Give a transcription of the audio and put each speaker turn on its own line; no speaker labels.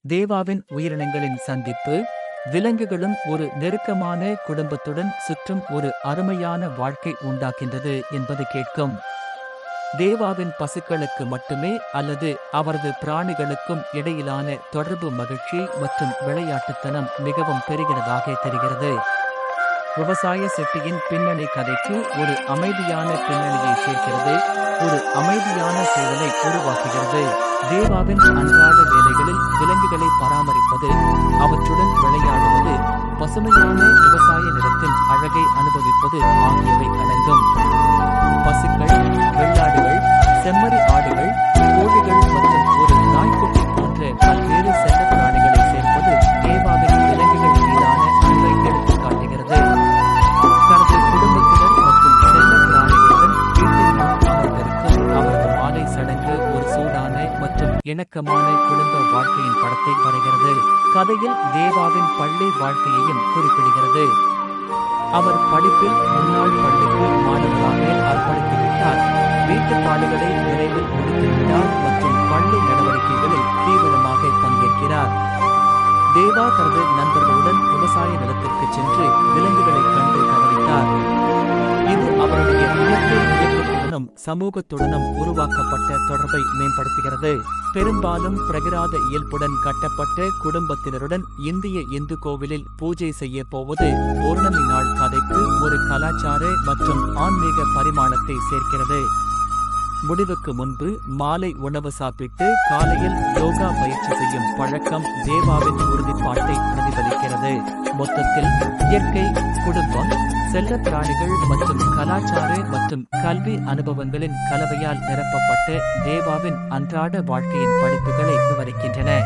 தேவாவின் உயிரினங்களின் சந்திப்பு. விலங்குகளும் ஒரு நெருக்கமான குடும்பத்துடன் சுற்றும் ஒரு அருமையான வாழ்க்கை உண்டாக்கின்றது என்பது கேட்கும். தேவாவின் பசுக்களுக்கு மட்டுமே அல்லது அவரது பிராணிகளுக்கும் இடையிலான தொடர்பு மகிழ்ச்சி மற்றும் விளையாட்டுத்தனம் மிகவும் பெருகிறதாக தெரிகிறது. விவசாய செட்டியின் பின்னணி கதைக்கு ஒரு அமைதியான பின்னணியை சேர்க்கிறது, ஒரு அமைதியான சூழலை உருவாக்குகிறது. தேவாவின் அன்றாட வேலைகளில் விலங்குகளை பராமரிப்பது, அவற்றுடன் விளையாடுவது, பசுமையான விவசாய நிலத்தின் அழகை அனுபவிப்பது ஆகியவை அடங்கும். பசுக்கள், வெள்ளாடுகள், செம்மறி ஆடுகள், கோழிகள் மற்றும் ஒரு நாய்க்குட்டி போன்ற பல்வேறு செல்ல பிராணிகளை சேர்ப்பது தேவாவின் விலங்குகள் மீதான அன்பை எடுத்துக் காட்டுகிறது. தனது குடும்பத்தினர் மற்றும் செல்ல பிராணிகளுடன் வீட்டில் முன் அமர்ந்திருக்கும் அவரது மாலை சடங்கு ஒரு சூடான மற்றும் இணக்கமான குடும்ப வாழ்க்கையின் படத்தை வரைகிறது. கதையில் தேவாவின் பள்ளி வாழ்க்கையையும் குறிப்பிடுகிறது. அவர் படிப்பில் முன்னாள் பள்ளிக்கு மாணவராக அர்ப்பணித்துவிட்டார், வீட்டுப் பாடுகளை விரைவில் முடித்துவிட்டார் மற்றும் பள்ளி நடவடிக்கைகளில் தீவிரமாக பங்கேற்கிறார். தேவா தனது நண்பர்களுடன் விவசாய நிலத்திற்கு சென்று விலங்குகளைக் கண்டு கவனித்தார். இது அவருடைய இயற்கை இயக்கத்துடனும் சமூகத்துடனும் உருவாக்கப்பட்ட தொடர்பை மேம்படுத்துகிறது. பெரும்பாலும் பிரகிராத இயல்புடன் கட்டப்பட்ட குடும்பத்தினருடன் இந்திய இந்து கோவிலில் பூஜை செய்ய போவது பௌர்ணமி நாள் கதைக்கு ஒரு கலாச்சார மற்றும் ஆன்மீக பரிமாணத்தை சேர்க்கிறது. முடிவுக்கு முன்பு மாலை உணவு சாப்பிட்டு காலையில் யோகா பயிற்சி செய்யும் பழக்கம் தேவாவின் உறுதிப்பாட்டை பிரதிபலிக்கிறது. மொத்தத்தில் இயற்கை, குடும்பம், செல்ல பிராணிகள் மற்றும் கலாச்சார மற்றும் கல்வி அனுபவங்களின் கலவையால் நிரப்பப்பட்ட தேவாவின் அன்றாட வாழ்க்கையின் படிப்புகளை விவரிக்கின்றன.